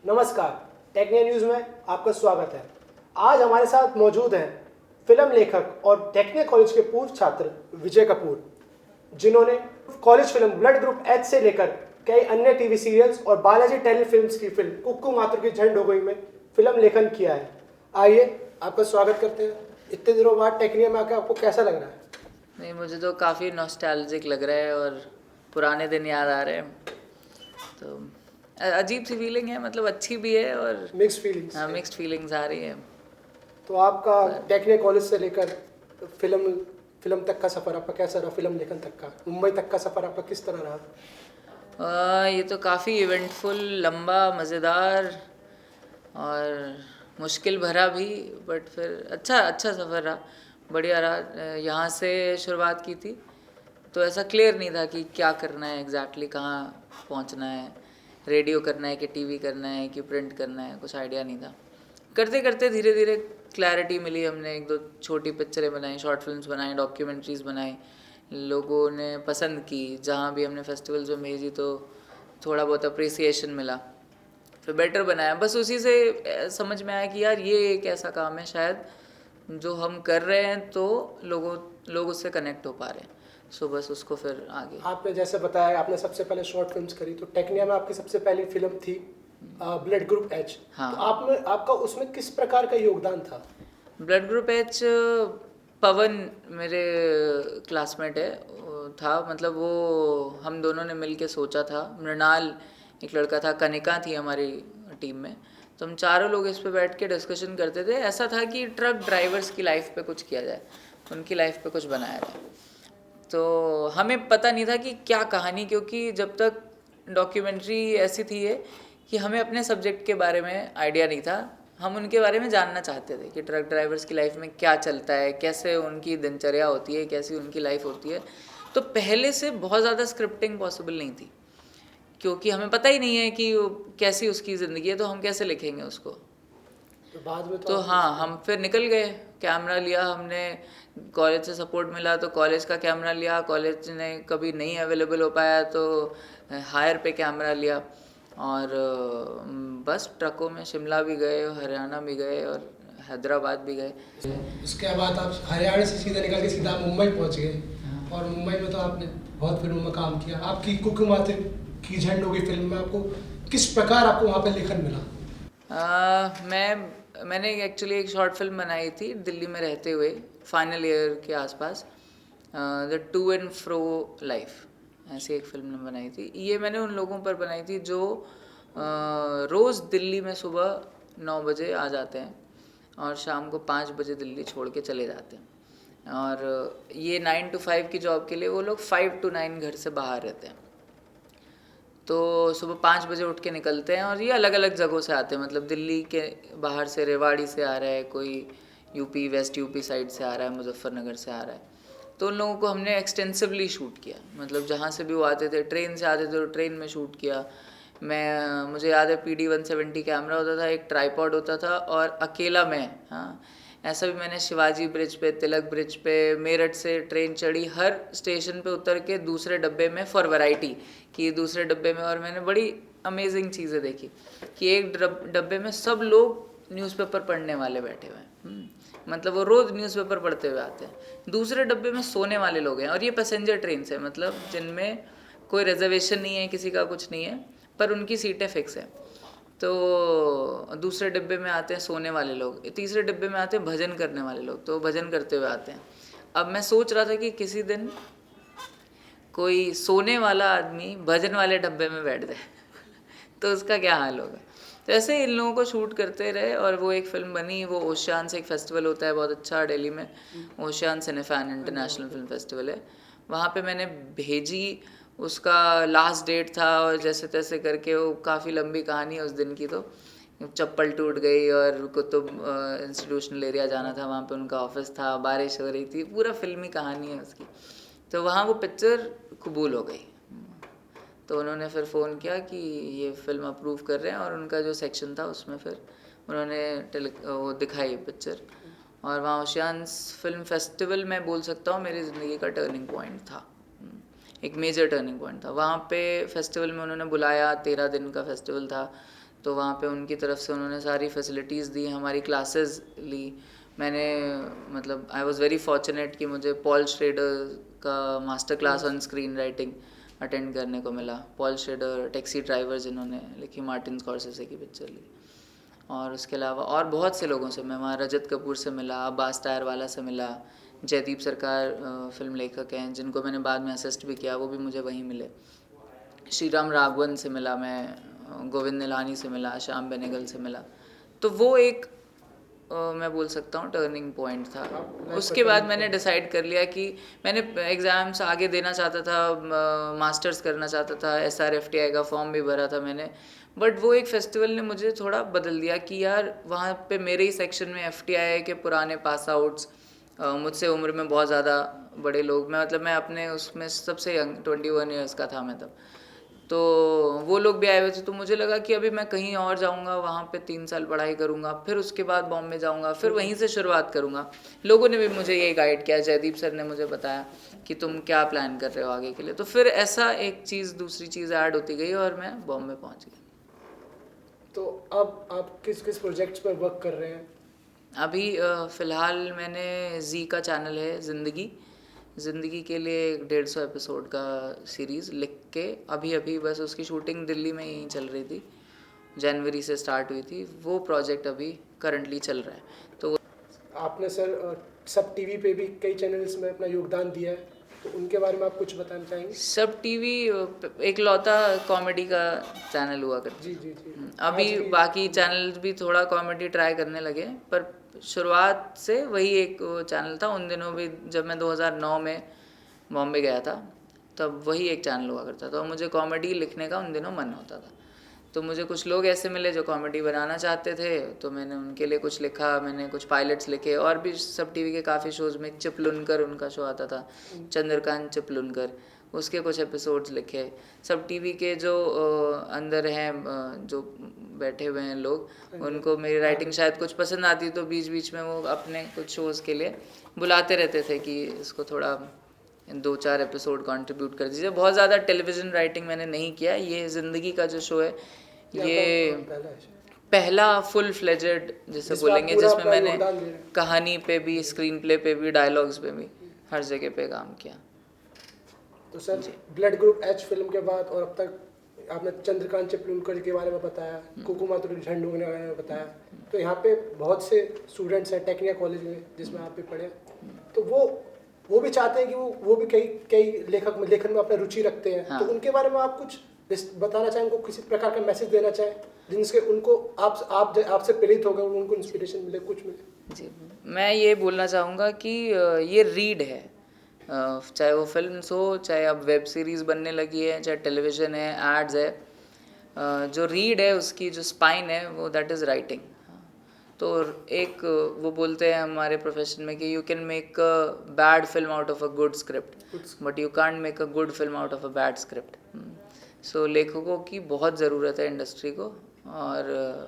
नमस्कार, टेक्निया न्यूज़ में आपका स्वागत है। आज हमारे साथ मौजूद हैं फिल्म लेखक और टेक्निया कॉलेज के पूर्व छात्र विजय कपूर, जिन्होंने college film blood group H से लेकर कई अन्य टीवी सीरियल्स और बालाजी टेली फिल्म्स की फिल्म कुक्कू माथुर की झंड हो गई में फिल्म लेखन किया है। आइए आपका स्वागत करते हैं। इतने दिनों बाद टेक्निया में आकर आपको कैसा लग रहा है? नहीं, मुझे तो काफ़ी नॉस्टैल्जिक लग रहा है और पुराने दिन याद आ रहे हैं। तो अजीब सी फीलिंग है, मतलब अच्छी भी है और मिक्स्ड फीलिंग्स। हाँ, मिक्स्ड फीलिंग्स आ रही है। तो आपका टेक्निया कॉलेज से लेकर फिल्म तक का सफ़र आपका कैसा रहा? फिल्म लेखन तक का, मुंबई तक का सफ़र आपका किस तरह रहा? ये तो काफ़ी इवेंटफुल, लंबा, मज़ेदार और मुश्किल भरा भी, बट फिर अच्छा सफ़र रहा, बढ़िया रहा। यहाँ से शुरुआत की थी तो ऐसा क्लियर नहीं था कि क्या करना है एग्जैक्टली, कहाँ पहुँचना है, रेडियो करना है कि टीवी करना है कि प्रिंट करना है, कुछ आइडिया नहीं था। करते करते धीरे धीरे क्लैरिटी मिली। हमने एक दो छोटी पिक्चरें बनाई, शॉर्ट फिल्म्स बनाई, डॉक्यूमेंट्रीज़ बनाई, लोगों ने पसंद की। जहाँ भी हमने फेस्टिवल्स में भेजी तो थोड़ा बहुत अप्रिसिएशन मिला, फिर बेटर बनाया। बस उसी से समझ में आया कि यार ये एक ऐसा काम है शायद जो हम कर रहे हैं तो लोग उससे कनेक्ट हो पा रहे हैं। सो बस उसको फिर आगे। आपने जैसे बताया आपने सबसे पहले शॉर्ट फिल्म्स करी, तो टेक्निया में आपकी सबसे पहली फिल्म थी ब्लड ग्रुप एच। हाँ, तो आपका उसमें किस प्रकार का योगदान था? ब्लड ग्रुप एच, पवन मेरे क्लासमेट है, था, मतलब वो हम दोनों ने मिल के सोचा था। मृणाल एक लड़का था, कनिका थी हमारी टीम में, तो हम चारों लोग इस पे बैठ के डिस्कशन करते थे। ऐसा था कि ट्रक ड्राइवर्स की लाइफ पे कुछ किया जाए, उनकी लाइफ पे कुछ बनाया जाए। तो हमें पता नहीं था कि क्या कहानी, क्योंकि जब तक डॉक्यूमेंट्री ऐसी थी है कि हमें अपने सब्जेक्ट के बारे में आइडिया नहीं था। हम उनके बारे में जानना चाहते थे कि ट्रक ड्राइवर्स की लाइफ में क्या चलता है, कैसे उनकी दिनचर्या होती है, कैसी उनकी लाइफ होती है। तो पहले से बहुत ज़्यादा स्क्रिप्टिंग पॉसिबल नहीं थी, क्योंकि हमें पता ही नहीं है कि कैसी उसकी ज़िंदगी है, तो हम कैसे लिखेंगे उसको। तो बाद में तो हाँ, हम फिर निकल गए, कैमरा लिया हमने, कॉलेज से सपोर्ट मिला तो कॉलेज का कैमरा लिया। कॉलेज ने कभी नहीं अवेलेबल हो पाया तो हायर पे कैमरा लिया, और बस ट्रकों में शिमला भी गए, हरियाणा भी गए और हैदराबाद भी गए। उसके बाद आप हरियाणा से सीधे निकल के सीधा मुंबई पहुंच गए, और मुंबई में तो आपने बहुत फिल्मों में काम किया। आपकी कुक्कू माथुर की झंड हो गई फिल्म में, आपको किस प्रकार आपको वहाँ पे लेखन मिला? मैंने एक्चुअली एक शॉर्ट फिल्म बनाई थी दिल्ली में रहते हुए, फाइनल ईयर के आसपास, the two and fro life, ऐसी एक फिल्म बनाई थी। ये मैंने उन लोगों पर बनाई थी जो रोज़ दिल्ली में सुबह 9 बजे आ जाते हैं और शाम को 5 बजे दिल्ली छोड़ के चले जाते हैं। और ये 9 to 5 की जॉब के लिए वो लोग 5 to 9 घर से बाहर रहते हैं। तो सुबह 5 बजे उठ के निकलते हैं और ये अलग अलग जगहों से आते हैं, मतलब दिल्ली के बाहर से रेवाड़ी से आ रहा है कोई, यूपी वेस्ट यूपी साइड से आ रहा है, मुजफ्फरनगर से आ रहा है। तो उन लोगों को हमने एक्सटेंसिवली शूट किया, मतलब जहाँ से भी वो आते थे, ट्रेन से आते थे तो ट्रेन में शूट किया। मुझे याद है PD 170 कैमरा होता था, एक ट्राईपॉड होता था, और अकेला मैं, हाँ, ऐसा भी मैंने शिवाजी ब्रिज पे, तिलक ब्रिज पे, मेरठ से ट्रेन चढ़ी, हर स्टेशन पे उतर के दूसरे डब्बे में फॉर वैरायटी कि दूसरे डब्बे में। और मैंने बड़ी अमेजिंग चीज़ें देखी कि एक डब्बे में सब लोग न्यूज़पेपर पढ़ने वाले बैठे हुए हैं, मतलब वो रोज़ न्यूज़पेपर पढ़ते हुए आते हैं। दूसरे डब्बे में सोने वाले लोग हैं, और ये पैसेंजर ट्रेन से, मतलब जिनमें कोई रिजर्वेशन नहीं है, किसी का कुछ नहीं है, पर उनकी सीटें फिक्स हैं। तो दूसरे डिब्बे में आते हैं सोने वाले लोग, तीसरे डिब्बे में आते हैं भजन करने वाले लोग, तो भजन करते हुए आते हैं। अब मैं सोच रहा था कि किसी दिन कोई सोने वाला आदमी भजन वाले डब्बे में बैठ जाए तो उसका क्या हाल होगा। तो ऐसे इन लोगों को शूट करते रहे और वो एक फ़िल्म बनी। वो ओशियान से एक फेस्टिवल होता है बहुत अच्छा दिल्ली में, ओशियान सिनेफैन इंटरनेशनल फिल्म फेस्टिवल है, वहाँ पे मैंने भेजी। उसका लास्ट डेट था और जैसे तैसे करके, वो काफ़ी लंबी कहानी है उस दिन की, तो चप्पल टूट गई और कुतुब इंस्टीट्यूशनल एरिया जाना था, वहाँ पे उनका ऑफिस था, बारिश हो रही थी, पूरा फिल्मी कहानी है उसकी। तो वहाँ वो पिक्चर कबूल हो गई, तो उन्होंने फिर फ़ोन किया कि ये फ़िल्म अप्रूव कर रहे हैं, और उनका जो सेक्शन था उसमें फिर उन्होंने वो दिखाई पिक्चर। और वहाँ ओशियान्स फिल्म फेस्टिवल, मैं बोल सकता हूँ मेरी ज़िंदगी का टर्निंग पॉइंट था, एक मेजर टर्निंग पॉइंट था। वहाँ पे फेस्टिवल में उन्होंने बुलाया, 13 दिन का फेस्टिवल था, तो वहाँ पे उनकी तरफ से उन्होंने सारी फैसिलिटीज़ दी, हमारी क्लासेस ली। मैंने मतलब आई वॉज़ वेरी फॉर्चुनेट कि मुझे पॉल श्रेडर का master class on screen writing attend करने को मिला। पॉल श्रेडर टैक्सी ड्राइवर जिन्होंने लिखी, मार्टिन स्कॉर्सेसे की पिक्चर ली। और उसके अलावा और बहुत से लोगों से मैं वहाँ रजत कपूर से मिला, अब्बास टायरवाला से मिला, जयदीप सरकार फिल्म लेखक हैं जिनको मैंने बाद में असिस्ट भी किया, वो भी मुझे वहीं मिले। श्रीराम राघवन से मिला मैं, गोविंद निलानी से मिला, श्याम बेनेगल से मिला। तो वो एक मैं बोल सकता हूँ टर्निंग पॉइंट था। उसके बाद मैंने डिसाइड कर लिया कि मैंने एग्ज़ाम्स आगे देना चाहता था, मास्टर्स करना चाहता था, SRFTI का फॉर्म भी भरा था मैंने, बट वो एक फेस्टिवल ने मुझे थोड़ा बदल दिया कि यार वहाँ पे मेरे ही सेक्शन में FTI के पुराने पास आउट्स, मुझसे उम्र में बहुत ज़्यादा बड़े लोग, मैं अपने उसमें सबसे यंग 21 ईयर्स का था मैं तब, तो वो लोग भी आए हुए थे। तो मुझे लगा कि अभी मैं कहीं और जाऊंगा, वहाँ पे 3 साल पढ़ाई करूंगा, फिर उसके बाद बॉम्बे जाऊंगा, फिर वहीं से शुरुआत करूंगा। लोगों ने भी मुझे ये गाइड किया, जयदीप सर ने मुझे बताया कि तुम क्या प्लान कर रहे हो आगे के लिए। तो फिर ऐसा एक चीज़ दूसरी चीज़ ऐड होती गई और मैं बॉम्बे पहुँच गया। तो अब आप किस किस प्रोजेक्ट्स पर वर्क कर रहे हैं? अभी फ़िलहाल मैंने जी का चैनल है ज़िंदगी के लिए 150 एपिसोड का सीरीज़ लिख के अभी बस उसकी शूटिंग दिल्ली में ही चल रही थी, जनवरी से स्टार्ट हुई थी। वो प्रोजेक्ट अभी करंटली चल रहा है। तो आपने सर सब टीवी पे भी कई चैनल्स में अपना योगदान दिया है, तो उनके बारे में आप कुछ बताना चाहेंगे? सब टीवी एक लौता कॉमेडी का चैनल हुआ करता। जी जी जी। अभी बाकी चैनल्स भी थोड़ा कॉमेडी ट्राई करने लगे, पर शुरुआत से वही एक चैनल था। उन दिनों भी जब मैं 2009 में बॉम्बे गया था तब वही एक चैनल हुआ करता था, और मुझे कॉमेडी लिखने का उन दिनों मन होता था। तो मुझे कुछ लोग ऐसे मिले जो कॉमेडी बनाना चाहते थे, तो मैंने उनके लिए कुछ लिखा, मैंने कुछ पायलट्स लिखे। और भी सब टीवी के काफ़ी शोज़ में, चिपलुनकर उनका शो आता था, चंद्रकांत चिपलुनकर, उसके कुछ एपिसोड्स लिखे। सब टीवी के जो अंदर हैं, जो बैठे हुए हैं लोग, उनको मेरी राइटिंग शायद कुछ पसंद आती, तो बीच बीच में वो अपने कुछ शोज़ के लिए बुलाते रहते थे कि इसको थोड़ा 2-4 एपिसोड कंट्रीब्यूट कर दीजिए। बहुत ज़्यादा टेलीविज़न राइटिंग मैंने नहीं किया। ये ज़िंदगी का जो शो है, ये पहला फुल फ्लेजेड जिसे बोलेंगे, जिसमें मैंने कहानी पे भी, स्क्रीन प्ले पे भी, डायलॉग्स पे भी, हर जगह पे काम किया। तो sir blood group H film के बाद और अब तक आपने चंद्रकांत चिपलुनकर के बारे में बताया, कुकुमातुर झंडू के बारे में बताया, तो यहाँ पे बहुत से स्टूडेंट्स हैं टेक्निकल कॉलेज में जिसमें आप भी पढ़े, तो वो भी चाहते हैं कि वो भी कई लेखन में अपना रुचि रखते हैं। हाँ। तो उनके बारे में आप कुछ बताना चाहें, उनको किसी प्रकार का मैसेज देना चाहें जिनसे उनको आपसे प्रेरित हो गए, उनको इंस्पिरेशन मिले, कुछ मिले? जी, मैं ये बोलना चाहूँगा कि ये रीड है, चाहे वो फिल्म्स हो, चाहे अब वेब सीरीज़ बनने लगी है, चाहे टेलीविज़न है, एड्स है, जो रीड है उसकी जो स्पाइन है वो दैट इज़ राइटिंग। तो एक वो बोलते हैं हमारे प्रोफेशन में कि you can make a bad film out of a good script, but you can't make a good film out of a bad script. So लेखकों की बहुत ज़रूरत है इंडस्ट्री को, और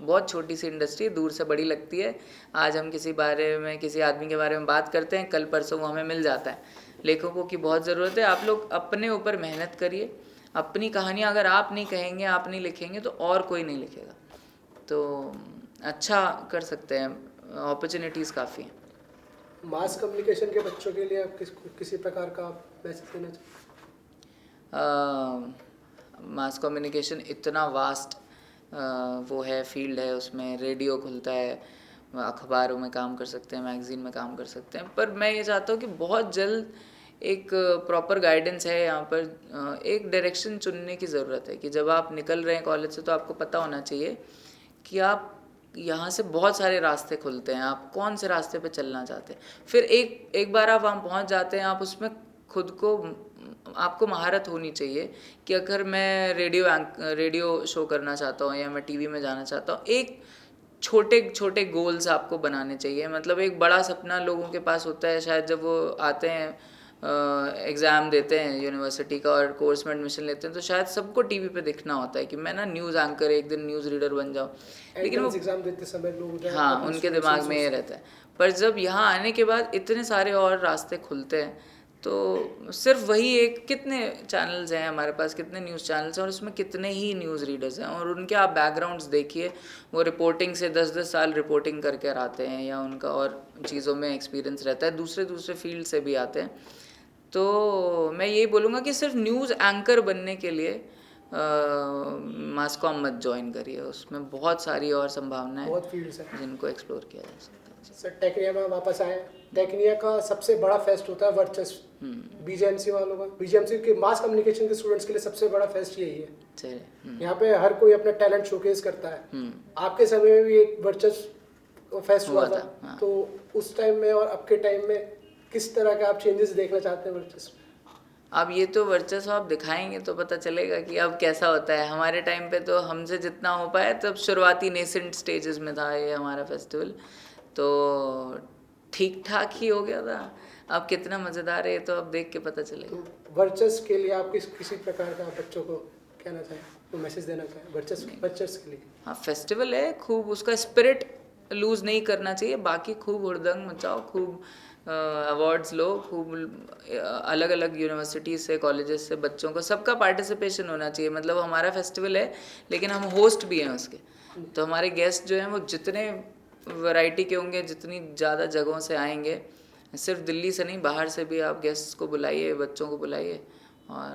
बहुत छोटी सी इंडस्ट्री, दूर से बड़ी लगती है। आज हम किसी आदमी के बारे में बात करते हैं, कल परसों वो हमें मिल जाता है। लेखकों की बहुत ज़रूरत है। आप लोग अपने ऊपर मेहनत करिए, अपनी कहानियाँ अगर आप नहीं कहेंगे, आप नहीं लिखेंगे, तो और कोई नहीं लिखेगा। तो अच्छा कर सकते हैं, अपॉर्चुनिटीज़ काफ़ी हैं। मास कम्युनिकेशन के बच्चों के लिए आप किसी प्रकार का मैसेज देना चाहिए? मास कम्युनिकेशन इतना वास्ट वो है, फील्ड है, उसमें रेडियो खुलता है, अखबारों में काम कर सकते हैं, मैगज़ीन में काम कर सकते हैं, पर मैं ये चाहता हूँ कि बहुत जल्द एक प्रॉपर गाइडेंस है यहाँ पर। एक डायरेक्शन चुनने की ज़रूरत है कि जब आप निकल रहे हैं कॉलेज से, तो आपको पता होना चाहिए कि आप यहाँ से बहुत सारे रास्ते खुलते हैं, आप कौन से रास्ते पे चलना चाहते हैं। फिर एक बार आप वहाँ पहुँच जाते हैं, आप उसमें खुद को, आपको महारत होनी चाहिए कि अगर मैं रेडियो शो करना चाहता हूँ या मैं टीवी में जाना चाहता हूँ, एक छोटे छोटे गोल्स आपको बनाने चाहिए। मतलब एक बड़ा सपना लोगों के पास होता है शायद, जब वो आते हैं एग्ज़ाम देते हैं यूनिवर्सिटी का और कोर्स में एडमिशन लेते हैं, तो शायद सबको टीवी पे दिखना होता है कि मैं ना न्यूज़ एंकर, एक दिन न्यूज़ रीडर बन जाऊँ, लेकिन वो एग्जाम देते समय लोग, हाँ, उनके दिमाग में ये रहता है। पर जब यहाँ आने के बाद इतने सारे और रास्ते खुलते हैं, तो सिर्फ वही एक, कितने चैनल्स हैं हमारे पास, कितने न्यूज़ चैनल्स हैं, और उसमें कितने ही न्यूज़ रीडर्स हैं, और उनके आप बैकग्राउंड्स देखिए, वो रिपोर्टिंग से 10-10 साल रिपोर्टिंग करके आते हैं, या उनका और चीज़ों में एक्सपीरियंस रहता है, दूसरे दूसरे फील्ड से भी आते हैं। तो मैं यही बोलूँगा कि सिर्फ न्यूज़ एंकर बनने के लिए मास कॉम मत ज्वाइन करिए, उसमें बहुत सारी और संभावनाएं बहुत फील्ड्स हैं जिनको एक्सप्लोर किया जा सकता है। सर। टेक्निया में वापस आए, टेक्निया का सबसे बड़ा फेस्ट होता है वर्चस्व, बीजेएमसी वालों का, बीजेएमसी के मास कम्युनिकेशन के स्टूडेंट्स के लिए सबसे बड़ा फेस्ट यही है। चलिए। यहाँ पे हर कोई अपना टैलेंट शोकेस करता है। आपके समय में भी एक वर्चस्व फेस्ट हुआ था, हाँ। तो उस टाइम में और अब के टाइम में किस तरह का आप चेंजेस देखना चाहते हैं वर्चस्व? अब ये तो वर्चस्व आप दिखाएंगे तो पता चलेगा कि अब कैसा होता है। हमारे टाइम पे तो हमसे जितना हो पाया, तब शुरुआती नेसेंट स्टेजेस में था ये हमारा फेस्टिवल, तो ठीक ठाक ही हो गया था। अब कितना मज़ेदार है ये तो अब देख के पता चलेगा। तो वर्चस्व के लिए आप किसी प्रकार का बच्चों को कहना चाहें, तो मैसेज देना चाहें वर्चस्व के लिए? हाँ, फेस्टिवल है, खूब उसका स्पिरिट लूज़ नहीं करना चाहिए, बाकी खूब हुड़दंग मचाओ, खूब अवार्ड्स लो, खूब अलग अलग यूनिवर्सिटीज़ से, कॉलेजेस से बच्चों को, सबका पार्टिसिपेशन होना चाहिए। मतलब हमारा फेस्टिवल है लेकिन हम होस्ट भी हैं उसके, तो हमारे गेस्ट जो हैं वो जितने वैरायटी के होंगे, जितनी ज़्यादा जगहों से आएंगे, सिर्फ दिल्ली से नहीं बाहर से भी आप गेस्ट्स को बुलाइए, बच्चों को बुलाइए, और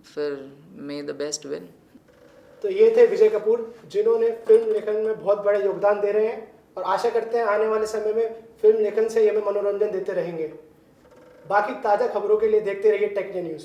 फिर मे द बेस्ट विन। तो ये थे विजय कपूर, जिन्होंने फिल्म लेखन में बहुत बड़ा योगदान दे रहे हैं, और आशा करते हैं आने वाले समय में फिल्म लेखन से ये हमें मनोरंजन देते रहेंगे। बाकी ताज़ा खबरों के लिए देखते रहिए टेक्निया न्यूज़।